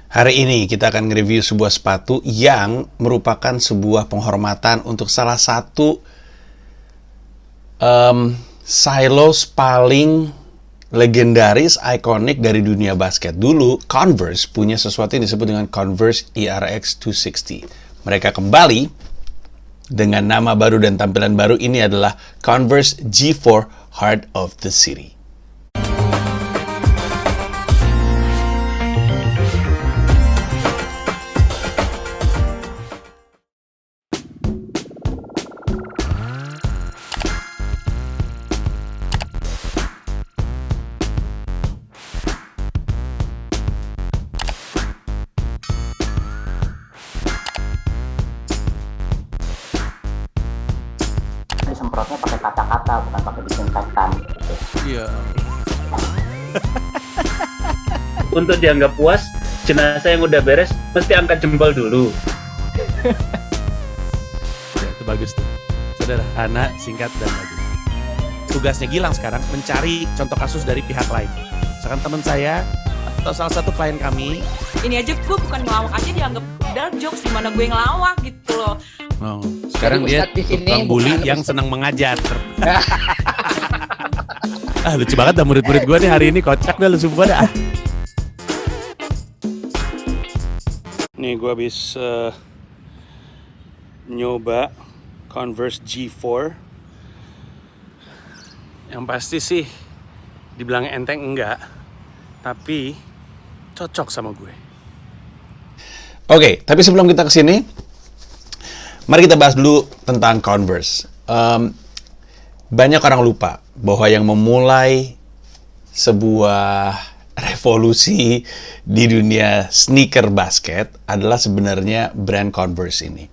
Hari ini kita akan nge-review sebuah sepatu yang merupakan sebuah penghormatan untuk salah satu silos paling legendaris, ikonik dari dunia basket. Dulu, Converse punya sesuatu yang disebut dengan Converse ERX 260. Mereka kembali dengan nama baru dan tampilan baru. Ini adalah Converse G4 Heart of the City. Disemprotnya pakai kata-kata, bukan pakai disinfektan gitu. Iya. Untuk dianggap puas, jenazah yang udah beres mesti angkat jempol dulu. Ya, itu bagus tuh. Sederhana, singkat, dan bagus. Tugasnya Gilang sekarang mencari contoh kasus dari pihak lain. Misalkan teman saya atau salah satu klien kami. Ini aja gue bukan ngelawak aja dianggap dark jokes, gimana gue ngelawak gitu loh. Oh, sekarang Jadi dia Ustadz di sini tukang bully bukan yang senang mengajar. Lucu banget dah murid-murid gue nih hari ini, kocak dah lu semua dah. Nih gue habis nyoba Converse G4. Yang pasti sih dibilang enteng enggak, tapi cocok sama gue. Oke, tapi sebelum kita ke sini, mari kita bahas dulu tentang Converse. Banyak orang lupa bahwa yang memulai sebuah revolusi di dunia sneaker basket adalah sebenarnya brand Converse ini.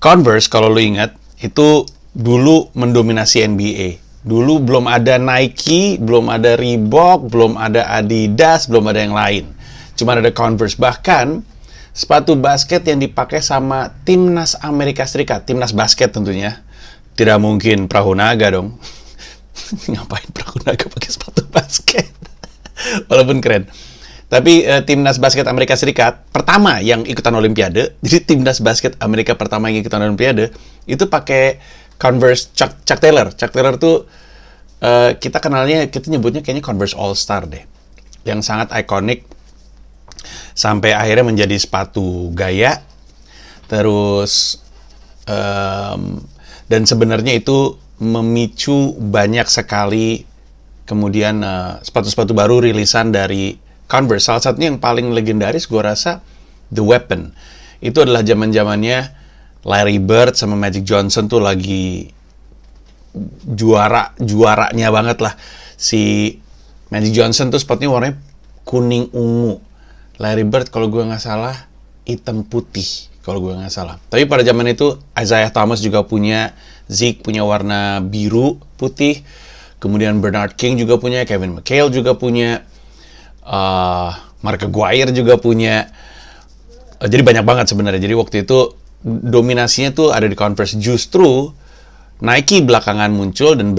Converse, kalau lu ingat, itu dulu mendominasi NBA. Dulu belum ada Nike, belum ada Reebok, belum ada Adidas, belum ada yang lain. Cuma ada Converse. Bahkan sepatu basket yang dipakai sama timnas Amerika Serikat, timnas basket tentunya. Tidak mungkin perahu naga dong. Ngapain perahu naga pakai sepatu basket? Walaupun keren. Tapi timnas basket Amerika Serikat pertama yang ikutan Olimpiade, jadi timnas basket Amerika pertama yang ikutan Olimpiade itu pakai Converse Chuck Taylor. Chuck Taylor tuh kita kenalnya, kita nyebutnya kayaknya Converse All Star deh, yang sangat ikonik sampai akhirnya menjadi sepatu gaya. Terus dan sebenarnya itu memicu banyak sekali kemudian sepatu-sepatu baru rilisan dari Converse. Salah satunya yang paling legendaris gue rasa The Weapon. Itu adalah zaman-zamannya Larry Bird sama Magic Johnson tuh lagi juaranya banget lah. Si Magic Johnson tuh sepatunya warnanya kuning ungu. Larry Bird kalau gue nggak salah hitam putih kalau gue nggak salah. Tapi pada zaman itu Isaiah Thomas juga punya, Zeke punya warna biru putih. Kemudian Bernard King juga punya, Kevin McHale juga punya, Mark Aguirre juga punya. Jadi banyak banget sebenarnya. Jadi waktu itu dominasinya tuh ada di Converse. Justru Nike belakangan muncul dan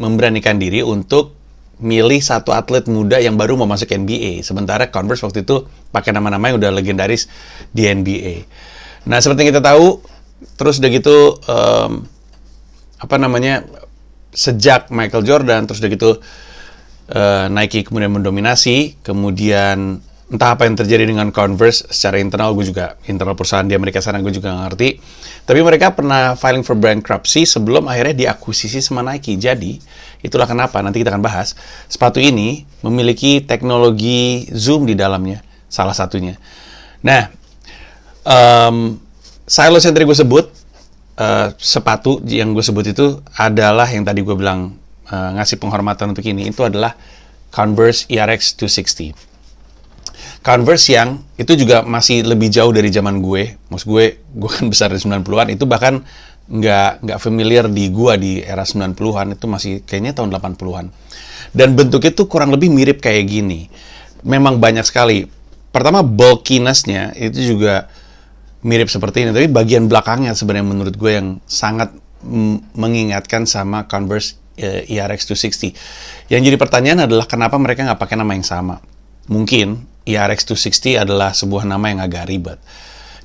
memberanikan diri untuk milih satu atlet muda yang baru mau masuk NBA. Sementara Converse waktu itu pakai nama-nama yang udah legendaris di NBA. Nah, seperti yang kita tahu, terus udah gitu sejak Michael Jordan, terus udah gitu Nike kemudian mendominasi. Kemudian entah apa yang terjadi dengan Converse secara internal, gue juga internal perusahaan di Amerika sana gue juga nggak ngerti. Tapi mereka pernah filing for bankruptcy sebelum akhirnya diakuisisi sama Nike. Jadi itulah kenapa nanti kita akan bahas sepatu ini memiliki teknologi zoom di dalamnya, salah satunya. Nah, silos yang tadi gue sebut, sepatu yang gue sebut itu adalah yang tadi gue bilang ngasih penghormatan untuk ini, itu adalah Converse ERX 260. Converse yang itu juga masih lebih jauh dari zaman gue. Maksud gue kan besar di 90-an, itu bahkan nggak familiar di gue di era 90-an, itu masih kayaknya tahun 80-an. Dan bentuknya tuh kurang lebih mirip kayak gini. Memang banyak sekali. Pertama, bulkiness-nya itu juga mirip seperti ini, tapi bagian belakangnya sebenarnya menurut gue yang sangat mengingatkan sama Converse ERX 260. Yang jadi pertanyaan adalah kenapa mereka nggak pakai nama yang sama? Mungkin ERX 260 adalah sebuah nama yang agak ribet.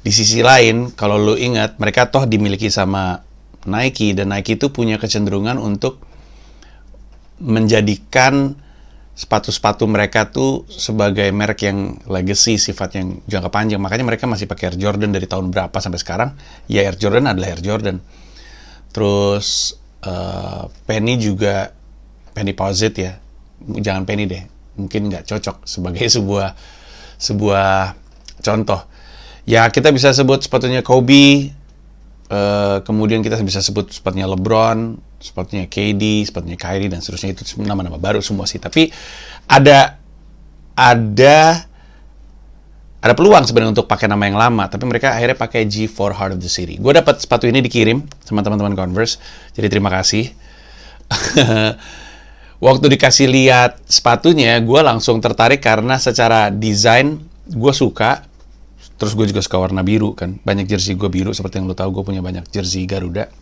Di sisi lain, kalau lu ingat, mereka toh dimiliki sama Nike, dan Nike itu punya kecenderungan untuk menjadikan sepatu-sepatu mereka tuh sebagai merek yang legacy, sifat yang jangka panjang. Makanya mereka masih pakai Air Jordan dari tahun berapa sampai sekarang. Ya Air Jordan adalah Air Jordan. Terus Penny juga, Penny Posit ya. Jangan Penny deh. Mungkin nggak cocok sebagai sebuah contoh. Ya kita bisa sebut sepatunya Kobe, kemudian kita bisa sebut sepatunya LeBron, sepatunya KD, sepatunya Kyrie, dan seterusnya. Itu nama-nama baru semua sih. Tapi ada peluang sebenarnya untuk pakai nama yang lama, tapi mereka akhirnya pakai G4 Heart of the City. Gue dapat sepatu ini dikirim sama teman-teman Converse, jadi terima kasih. Waktu dikasih lihat sepatunya, gue langsung tertarik karena secara desain gue suka. Terus gue juga suka warna biru kan, banyak jersey gue biru, seperti yang lo tahu gue punya banyak jersey Garuda.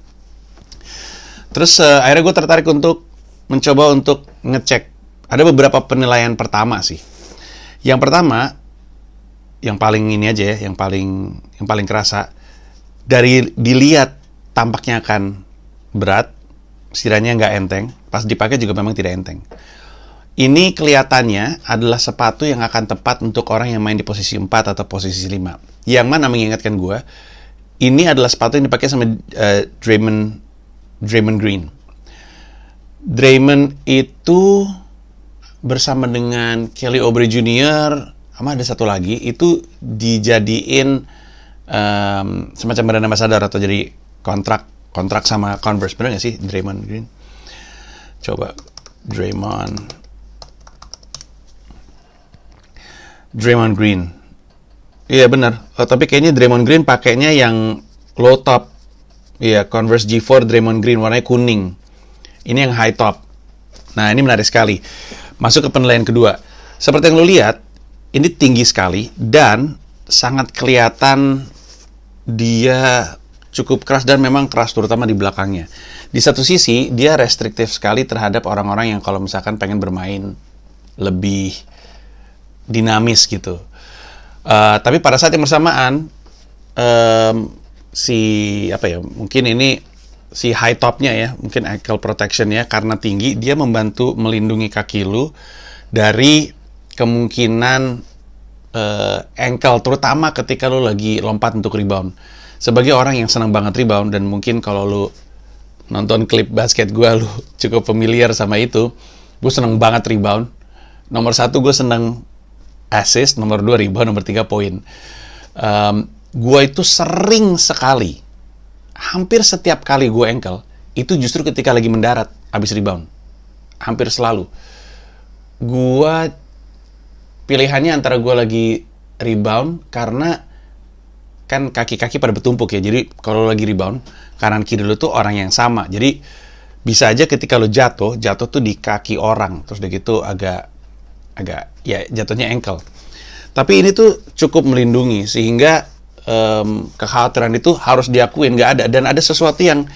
Terus akhirnya gue tertarik untuk mencoba untuk ngecek. Ada beberapa penilaian pertama sih. Yang pertama, yang paling ini aja ya, yang paling kerasa, dari dilihat tampaknya akan berat, sekiranya nggak enteng, pas dipakai juga memang tidak enteng. Ini kelihatannya adalah sepatu yang akan tepat untuk orang yang main di posisi 4 atau posisi 5. Yang mana mengingatkan gue, ini adalah sepatu yang dipakai sama Draymond Green. Draymond itu bersama dengan Kelly Oubre Jr., sama ada satu lagi, itu dijadiin semacam brand ambassador atau jadi kontrak sama Converse. Bener nggak sih Draymond Green? Coba Draymond Green. Iya benar. Tapi kayaknya Draymond Green pakainya yang low top. Iya, Converse G4 Draymond Green warnanya kuning. Ini yang high top. Nah, ini menarik sekali. Masuk ke penilaian kedua. Seperti yang lo lihat, ini tinggi sekali dan sangat kelihatan dia cukup keras, dan memang keras terutama di belakangnya. Di satu sisi, dia restriktif sekali terhadap orang-orang yang kalau misalkan pengen bermain lebih dinamis gitu. Tapi pada saat yang bersamaan, mungkin ini si high topnya ya, mungkin ankle protection ya, karena tinggi, dia membantu melindungi kaki lu dari kemungkinan ankle, terutama ketika lu lagi lompat untuk rebound. Sebagai orang yang senang banget rebound, dan mungkin kalau lu nonton klip basket gue, lu cukup familiar sama itu. Gue seneng banget rebound. Nomor 1 gue seneng assist, nomor 2 rebound, nomor 3 poin. Gue itu sering sekali, hampir setiap kali gue ankle, itu justru ketika lagi mendarat, abis rebound. Hampir selalu. Gue pilihannya antara gue lagi rebound, karena kan kaki-kaki pada bertumpuk ya. Jadi kalau lagi rebound, kanan kiri lu tuh orang yang sama. Jadi bisa aja ketika lu jatuh tuh di kaki orang. Terus udah gitu agak ya jatuhnya ankle. Tapi ini tuh cukup melindungi, sehingga kekhawatiran itu harus diakuin nggak ada. Dan ada sesuatu yang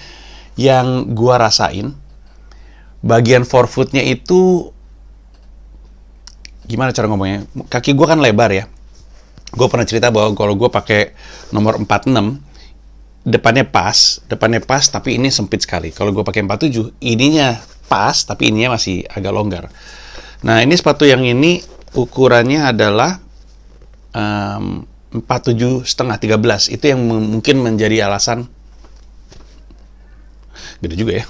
gua rasain, bagian forefootnya itu gimana cara ngomongnya, kaki gua kan lebar ya. Gue pernah cerita bahwa kalau gue pakai nomor 46, depannya pas, tapi ini sempit sekali. Kalau gue pakai 47, ininya pas, tapi ininya masih agak longgar. Nah, ini sepatu yang ini ukurannya adalah 47,5, 13. Itu yang mungkin menjadi alasan. Gede juga ya.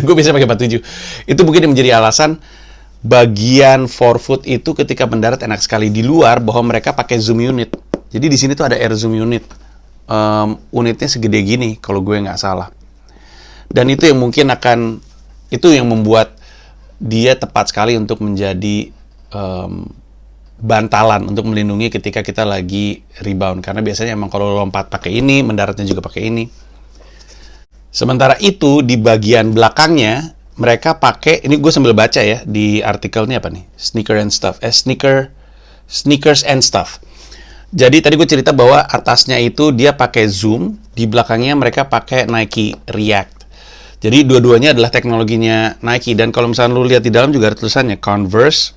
Gue bisa pakai 47. Itu mungkin yang menjadi alasan bagian forefoot itu ketika mendarat enak sekali. Di luar bahwa mereka pakai zoom unit. Jadi di sini tuh ada air zoom unit. Unitnya segede gini kalau gue nggak salah. Dan itu yang mungkin itu yang membuat dia tepat sekali untuk menjadi bantalan untuk melindungi ketika kita lagi rebound. Karena biasanya emang kalau lompat pakai ini, mendaratnya juga pakai ini. Sementara itu di bagian belakangnya mereka pakai, ini gue sambil baca ya di artikelnya apa nih, sneakers and stuff. Jadi tadi gue cerita bahwa atasnya itu dia pakai zoom, di belakangnya mereka pakai Nike React. Jadi dua-duanya adalah teknologinya Nike, dan kalau misalnya lu lihat di dalam juga ada tulisannya Converse,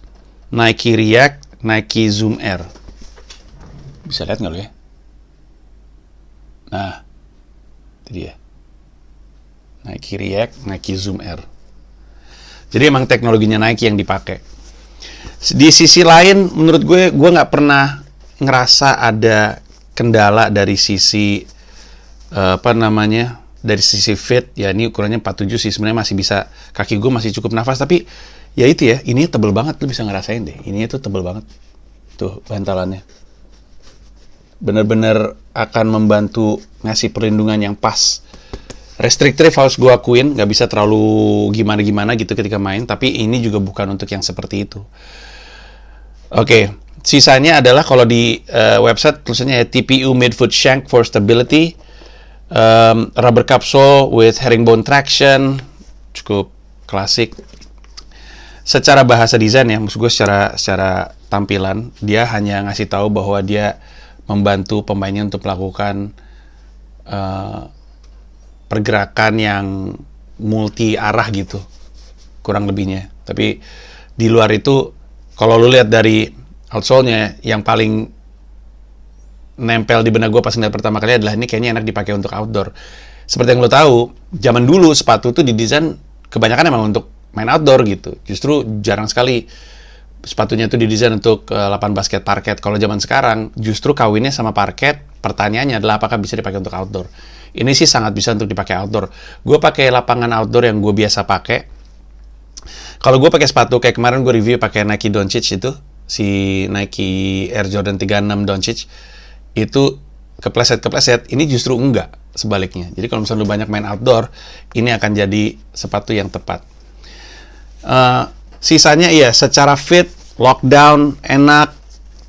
Nike React, Nike Zoom Air. Bisa lihat nggak lo ya? Nah, itu dia. Nike React, Nike Zoom Air. Jadi emang teknologinya Nike yang dipakai. Di sisi lain, menurut gue nggak pernah ngerasa ada kendala dari sisi dari sisi fit. Ya ini ukurannya 47 sih, sebenarnya masih bisa, kaki gue masih cukup nafas. Tapi ya itu ya, ini tebel banget, lu bisa ngerasain deh. Ini tuh tebel banget, tuh bantalannya. Bener-bener akan membantu ngasih perlindungan yang pas. Restrictive harus gue akuin, nggak bisa terlalu gimana-gimana gitu ketika main, tapi ini juga bukan untuk yang seperti itu. Oke, sisanya adalah kalau di website tulisannya ya, TPU midfoot shank for stability, rubber capsule with herringbone traction, cukup klasik. Secara bahasa desain ya, maksud gue secara tampilan, dia hanya ngasih tahu bahwa dia membantu pemainnya untuk melakukan pergerakan yang multi arah gitu, kurang lebihnya. Tapi di luar itu, kalau lu lihat dari outsole-nya, yang paling nempel di benak gue pas ngeliat pertama kali adalah ini kayaknya enak dipakai untuk outdoor. Seperti yang lo tahu, zaman dulu sepatu tuh didesain kebanyakan emang untuk main outdoor gitu. Justru jarang sekali sepatunya tuh didesain untuk lapangan basket parket. Kalau zaman sekarang justru kawinnya sama parket. Pertanyaannya adalah apakah bisa dipakai untuk outdoor. Ini sih sangat bisa untuk dipakai outdoor. Gue pakai lapangan outdoor yang gue biasa pakai. Kalau gue pakai sepatu kayak kemarin gue review pakai Nike Doncic itu, si Nike Air Jordan 36 Doncic, itu kepleset. Ini justru enggak, sebaliknya. Jadi kalau misalnya lu banyak main outdoor, ini akan jadi sepatu yang tepat. Sisanya iya, secara fit, lockdown, enak.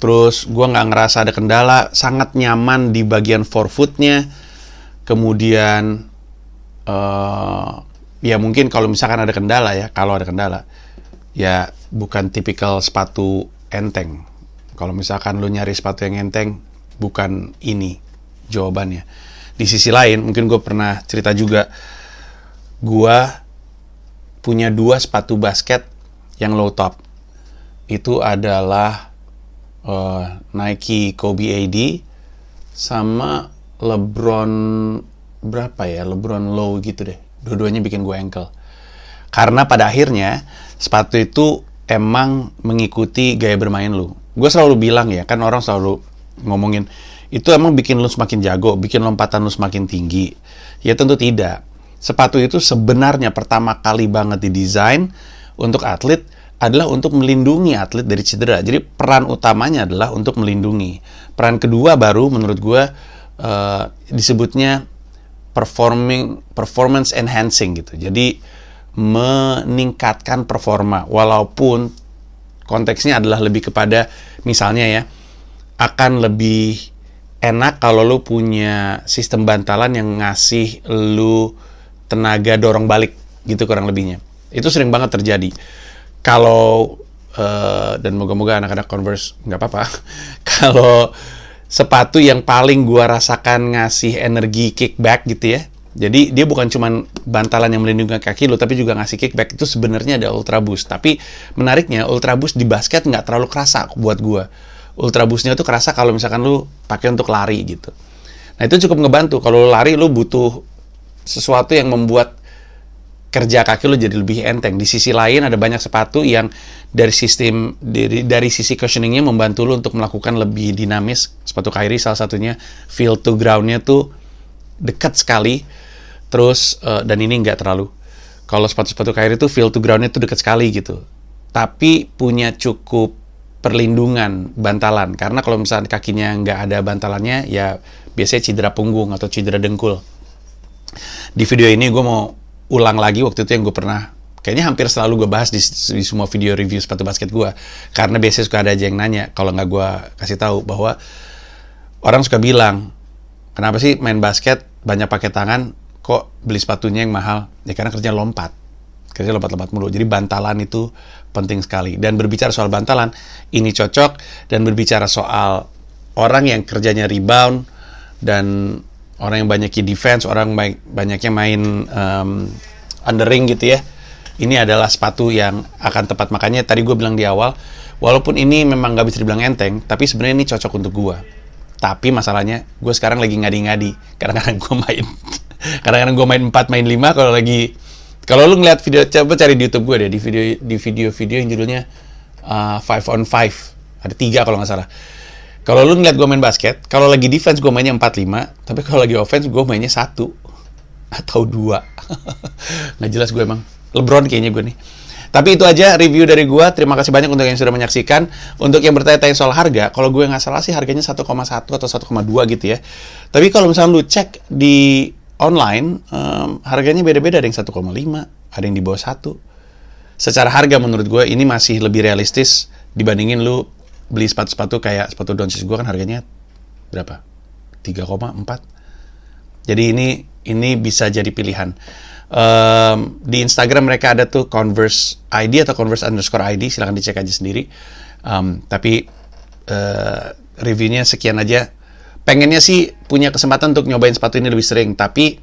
Terus gue nggak ngerasa ada kendala, sangat nyaman di bagian forefoot-nya. Kemudian ya mungkin kalau misalkan ada kendala ya, ya bukan tipikal sepatu enteng. Kalau misalkan lu nyari sepatu yang enteng, bukan ini jawabannya. Di sisi lain, mungkin gue pernah cerita juga, gue punya 2 sepatu basket yang low top. Itu adalah Nike Kobe AD sama LeBron LeBron Low gitu deh. Dua-duanya bikin gue ankle. Karena pada akhirnya sepatu itu emang mengikuti gaya bermain lu. Gue selalu bilang ya, kan orang selalu ngomongin itu emang bikin lu semakin jago, bikin lompatan lu semakin tinggi. Ya tentu tidak. Sepatu itu sebenarnya pertama kali banget didesain untuk atlet adalah untuk melindungi atlet dari cedera. Jadi peran utamanya adalah untuk melindungi. Peran kedua baru menurut gue disebutnya performance enhancing gitu. Jadi meningkatkan performa, walaupun konteksnya adalah lebih kepada misalnya ya, akan lebih enak kalau lu punya sistem bantalan yang ngasih lu tenaga dorong balik gitu kurang lebihnya. Itu sering banget terjadi. Kalau dan moga-moga anak-anak Converse nggak apa-apa. Kalau sepatu yang paling gua rasakan ngasih energi kickback gitu ya. Jadi dia bukan cuma bantalan yang melindungi kaki lu, tapi juga ngasih kickback. Itu sebenarnya ada Ultra Boost. Tapi menariknya Ultra Boost di basket nggak terlalu kerasa buat gua. Ultra Boost-nya tuh kerasa kalau misalkan lu pakai untuk lari gitu. Nah itu cukup ngebantu. Kalau lu lari lu butuh sesuatu yang membuat kerja kaki lu jadi lebih enteng. Di sisi lain ada banyak sepatu yang dari sisi cushioning-nya membantu lu untuk melakukan lebih dinamis. Sepatu Kyrie salah satunya, feel to ground-nya tuh dekat sekali. Terus dan ini nggak terlalu. Kalau sepatu-sepatu Kyrie tuh feel to ground-nya tuh dekat sekali gitu. Tapi punya cukup perlindungan bantalan. Karena kalau misalnya kakinya nggak ada bantalannya, ya biasanya cedera punggung atau cedera dengkul. Di video ini gue mau ulang lagi waktu itu yang gue pernah, kayaknya hampir selalu gue bahas di semua video review sepatu basket gue, karena biasanya suka ada aja yang nanya kalau nggak gue kasih tahu, bahwa orang suka bilang kenapa sih main basket banyak pakai tangan, kok beli sepatunya yang mahal? Ya karena kerja lompat mulu. Jadi bantalan itu penting sekali. Dan berbicara soal bantalan, ini cocok. Dan berbicara soal orang yang kerjanya rebound dan orang yang banyaknya defense, orang banyaknya main undering gitu ya. Ini adalah sepatu yang akan tepat. Makanya tadi gue bilang di awal, Walaupun ini memang nggak bisa dibilang enteng, tapi sebenarnya ini cocok untuk gue. Tapi masalahnya, gue sekarang lagi ngadi-ngadi. Kadang-kadang gue main, kadang-kadang gue main 4, main 5 kalau lagi. Kalau lu ngeliat video, coba cari di YouTube gue deh, di video yang judulnya 5 on 5. Ada 3 kalau nggak salah. Kalau lu ngeliat gue main basket, kalau lagi defense gue mainnya 4-5, tapi kalau lagi offense gue mainnya 1 atau 2. Nggak jelas gue emang. LeBron kayaknya gue nih. Tapi itu aja review dari gue. Terima kasih banyak untuk yang sudah menyaksikan. Untuk yang bertanya-tanya soal harga, kalau gue nggak salah sih harganya 1,1 atau 1,2 gitu ya. Tapi kalau misalnya lu cek di online, harganya beda-beda. Ada yang 1,5, ada yang di bawah 1. Secara harga menurut gue ini masih lebih realistis dibandingin lu beli sepatu-sepatu kayak sepatu Doncic. Gue kan harganya berapa? 3,4. Jadi ini bisa jadi pilihan. Di Instagram mereka ada tuh Converse ID atau Converse_ID, silahkan dicek aja sendiri. Tapi reviewnya sekian aja. Pengennya sih punya kesempatan untuk nyobain sepatu ini lebih sering, tapi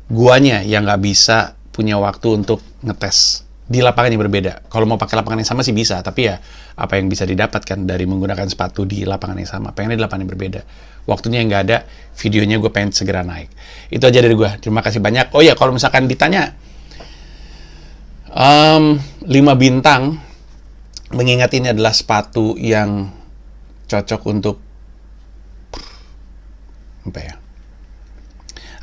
guanya yang nggak bisa punya waktu untuk ngetes di lapangan yang berbeda. Kalau mau pakai lapangan yang sama sih bisa, tapi ya apa yang bisa didapatkan dari menggunakan sepatu di lapangan yang sama? Pengennya di lapangan yang berbeda. Waktunya yang nggak ada, videonya gue pengen segera naik. Itu aja dari gue. Terima kasih banyak. Oh ya, kalau misalkan ditanya 5 bintang, mengingat ini adalah sepatu yang cocok untuk apa ya?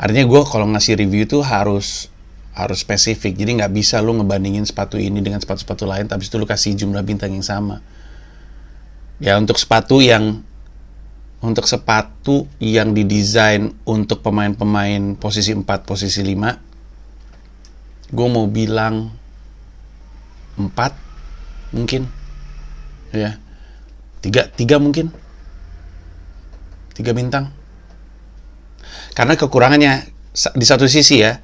Artinya gue kalau ngasih review tuh harus spesifik. Jadi nggak bisa lu ngebandingin sepatu ini dengan sepatu-sepatu lain, tapi itu lu kasih jumlah bintang yang sama. Ya untuk sepatu yang didesain untuk pemain-pemain posisi 4, posisi 5, gue mau bilang 4 mungkin. Ya. 3 mungkin. 3 bintang. Karena kekurangannya di satu sisi ya,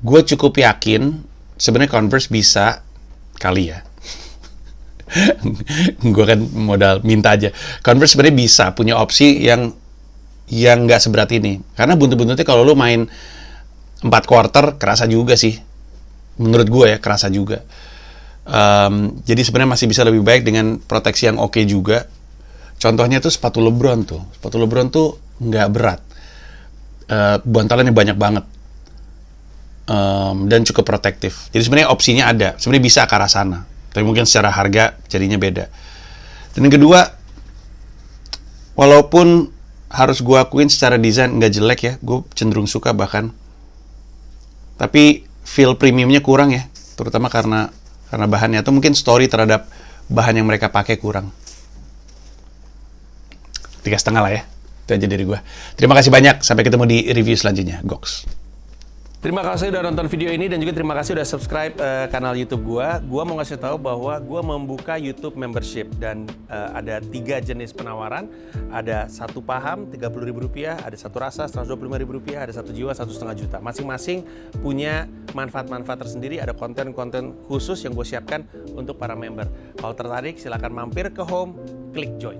gue cukup yakin sebenarnya Converse bisa kali ya. Gue kan modal minta aja. Converse sebenarnya bisa punya opsi yang nggak seberat ini. Karena buntut-buntutnya kalau lu main 4 quarter kerasa juga sih. Menurut gue ya kerasa juga. Jadi sebenarnya masih bisa lebih baik dengan proteksi yang oke juga. Contohnya tuh sepatu LeBron tuh. Sepatu LeBron tuh nggak berat. Bantalannya banyak banget. Dan cukup protektif. Jadi sebenarnya opsinya ada. Sebenarnya bisa ke arah sana. Tapi mungkin secara harga jadinya beda. Dan yang kedua, walaupun harus gue akuin secara desain nggak jelek ya, gue cenderung suka bahkan. Tapi feel premiumnya kurang ya, terutama karena bahannya, atau mungkin story terhadap bahan yang mereka pakai kurang. 3,5 lah ya. Itu aja dari gue. Terima kasih banyak. Sampai ketemu di review selanjutnya. Goks. Terima kasih udah nonton video ini dan juga terima kasih udah subscribe kanal YouTube gua. Gua mau ngasih tahu bahwa gua membuka YouTube membership dan ada 3 jenis penawaran. Ada 1 paham Rp30.000, ada 1 rasa Rp125.000, ada 1 jiwa Rp1,5 juta. Masing-masing punya manfaat-manfaat tersendiri. Ada konten-konten khusus yang gue siapkan untuk para member. Kalau tertarik silahkan mampir ke home, klik join.